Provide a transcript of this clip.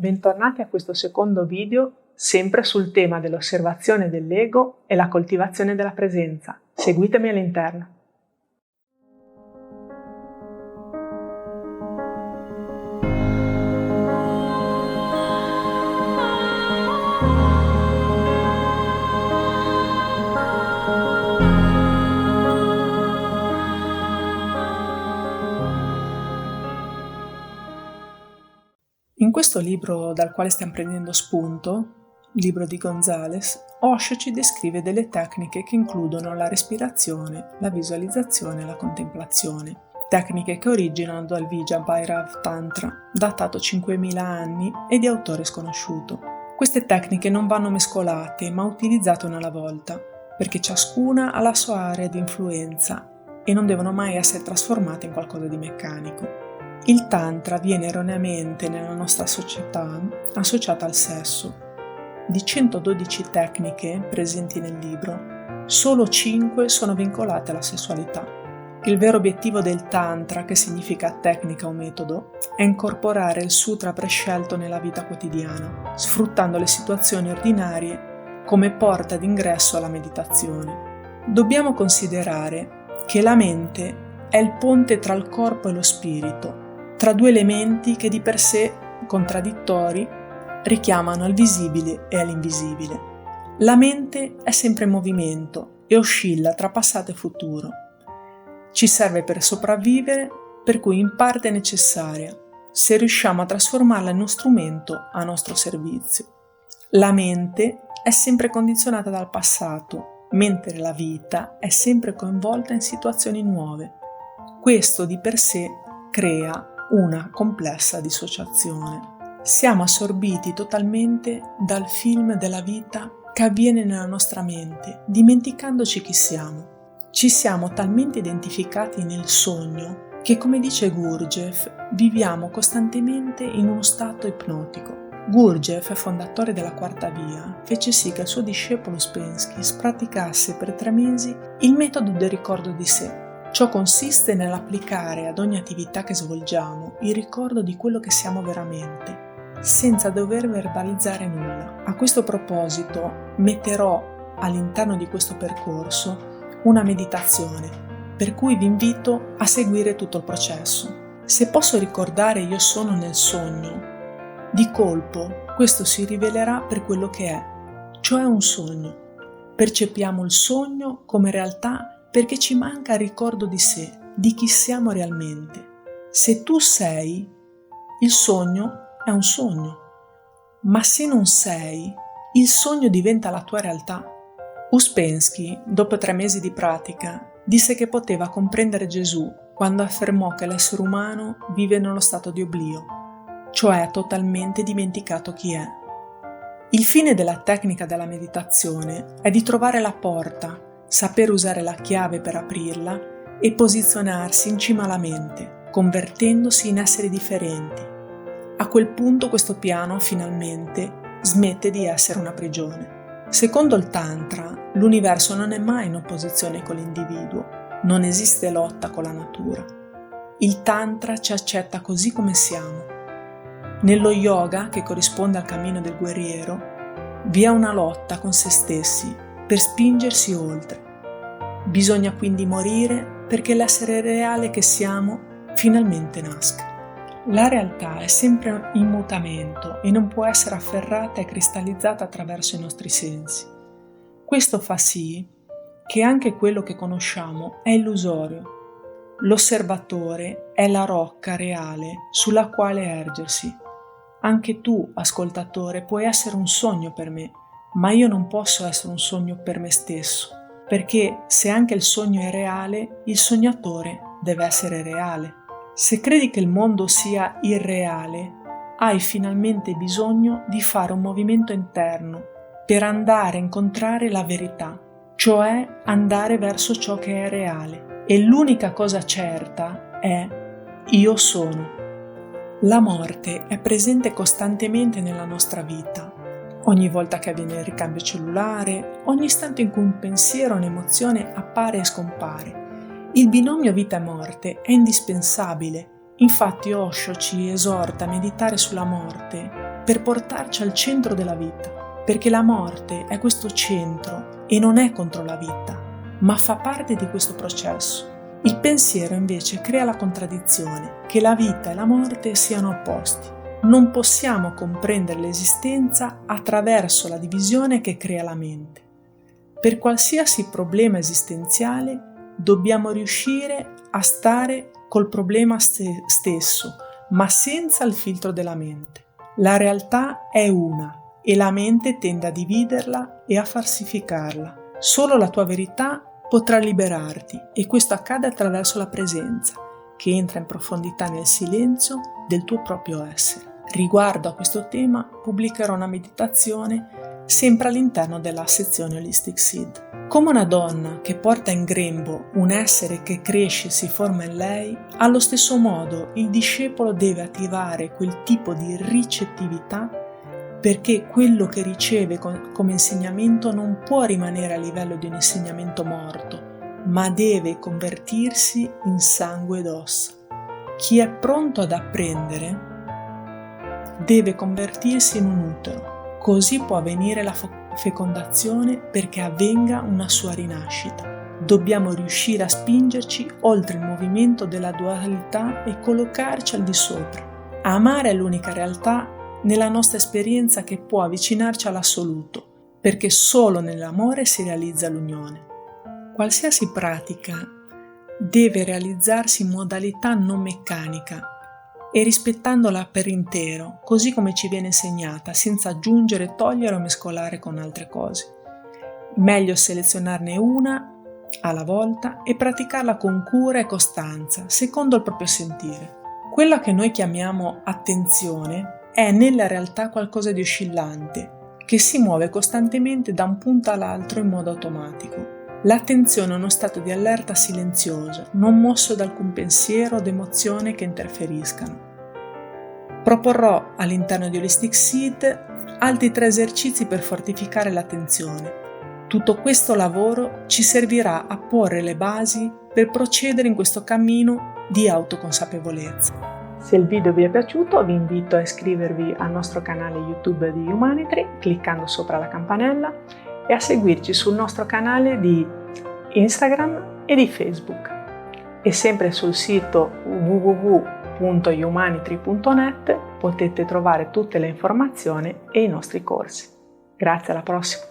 bentornati a questo secondo video, sempre sul tema dell'osservazione dell'ego e la coltivazione della presenza. Seguitemi all'interno. In questo libro dal quale stiamo prendendo spunto, il libro di Gonzales, Osho ci descrive delle tecniche che includono la respirazione, la visualizzazione e la contemplazione. Tecniche che originano dal Vijrabhairav Tantra, datato 5000 anni e di autore sconosciuto. Queste tecniche non vanno mescolate, ma utilizzate una alla volta, perché ciascuna ha la sua area di influenza e non devono mai essere trasformate in qualcosa di meccanico. Il Tantra viene erroneamente nella nostra società associato al sesso. Di 112 tecniche presenti nel libro, solo 5 sono vincolate alla sessualità. Il vero obiettivo del Tantra, che significa tecnica o metodo, è incorporare il sutra prescelto nella vita quotidiana, sfruttando le situazioni ordinarie come porta d'ingresso alla meditazione. Dobbiamo considerare che la mente è il ponte tra il corpo e lo spirito, tra due elementi che di per sé contraddittori richiamano al visibile e all'invisibile. La mente è sempre in movimento e oscilla tra passato e futuro. Ci serve per sopravvivere, per cui in parte è necessaria, se riusciamo a trasformarla in uno strumento a nostro servizio. La mente è sempre condizionata dal passato, mentre la vita è sempre coinvolta in situazioni nuove. Questo di per sé crea una complessa dissociazione. Siamo assorbiti totalmente dal film della vita che avviene nella nostra mente, dimenticandoci chi siamo. Ci siamo talmente identificati nel sogno che, come dice Gurdjieff, viviamo costantemente in uno stato ipnotico. Gurdjieff, fondatore della Quarta Via, fece sì che il suo discepolo Ouspensky praticasse per 3 mesi il metodo del ricordo di sé. Ciò consiste nell'applicare ad ogni attività che svolgiamo il ricordo di quello che siamo veramente, senza dover verbalizzare nulla. A questo proposito metterò all'interno di questo percorso una meditazione, per cui vi invito a seguire tutto il processo. Se posso ricordare io sono nel sogno, di colpo questo si rivelerà per quello che è, cioè un sogno. Percepiamo il sogno come realtà perché ci manca il ricordo di sé, di chi siamo realmente. Se tu sei, il sogno è un sogno, ma se non sei, il sogno diventa la tua realtà. Ouspensky, dopo 3 mesi di pratica, disse che poteva comprendere Gesù quando affermò che l'essere umano vive nello stato di oblio, cioè ha totalmente dimenticato chi è. Il fine della tecnica della meditazione è di trovare la porta, saper usare la chiave per aprirla e posizionarsi in cima alla mente, convertendosi in esseri differenti. A quel punto questo piano finalmente smette di essere una prigione. Secondo il Tantra, l'universo non è mai in opposizione con l'individuo, non esiste lotta con la natura. Il Tantra ci accetta così come siamo. Nello yoga, che corrisponde al cammino del guerriero, vi è una lotta con se stessi per spingersi oltre. Bisogna quindi morire perché l'essere reale che siamo finalmente nasca. La realtà è sempre in mutamento e non può essere afferrata e cristallizzata attraverso i nostri sensi. Questo fa sì che anche quello che conosciamo è illusorio. L'osservatore è la rocca reale sulla quale ergersi. Anche tu, ascoltatore, puoi essere un sogno per me, ma io non posso essere un sogno per me stesso, perché se anche il sogno è reale, il sognatore deve essere reale. Se credi che il mondo sia irreale, hai finalmente bisogno di fare un movimento interno per andare a incontrare la verità, cioè andare verso ciò che è reale. E l'unica cosa certa è io sono. La morte è presente costantemente nella nostra vita. Ogni volta che avviene il ricambio cellulare, ogni istante in cui un pensiero o un'emozione appare e scompare. Il binomio vita e morte è indispensabile. Infatti Osho ci esorta a meditare sulla morte per portarci al centro della vita, perché la morte è questo centro e non è contro la vita, ma fa parte di questo processo. Il pensiero invece crea la contraddizione che la vita e la morte siano opposti. Non possiamo comprendere l'esistenza attraverso la divisione che crea la mente. Per qualsiasi problema esistenziale dobbiamo riuscire a stare col problema stesso, ma senza il filtro della mente. La realtà è una e la mente tende a dividerla e a falsificarla. Solo la tua verità potrà liberarti e questo accade attraverso la presenza, che entra in profondità nel silenzio del tuo proprio essere. Riguardo a questo tema pubblicherò una meditazione sempre all'interno della sezione Holistic Seed. Come una donna che porta in grembo un essere che cresce e si forma in lei, allo stesso modo il discepolo deve attivare quel tipo di ricettività perché quello che riceve come insegnamento non può rimanere a livello di un insegnamento morto, ma deve convertirsi in sangue ed ossa. Chi è pronto ad apprendere deve convertirsi in un utero, così può avvenire la fecondazione perché avvenga una sua rinascita. Dobbiamo riuscire a spingerci oltre il movimento della dualità e collocarci al di sopra. Amare è l'unica realtà nella nostra esperienza che può avvicinarci all'assoluto, perché solo nell'amore si realizza l'unione. Qualsiasi pratica deve realizzarsi in modalità non meccanica e rispettandola per intero, così come ci viene insegnata, senza aggiungere, togliere o mescolare con altre cose. Meglio selezionarne una alla volta e praticarla con cura e costanza, secondo il proprio sentire. Quella che noi chiamiamo attenzione è nella realtà qualcosa di oscillante, che si muove costantemente da un punto all'altro in modo automatico. L'attenzione è uno stato di allerta silenzioso, non mosso da alcun pensiero o emozione che interferiscano. Proporrò all'interno di Holistic Seed altri 3 esercizi per fortificare l'attenzione. Tutto questo lavoro ci servirà a porre le basi per procedere in questo cammino di autoconsapevolezza. Se il video vi è piaciuto, vi invito a iscrivervi al nostro canale YouTube di Humanitry cliccando sopra la campanella e a seguirci sul nostro canale di Instagram e di Facebook. E sempre sul sito www.humanitry.net potete trovare tutte le informazioni e i nostri corsi. Grazie, alla prossima!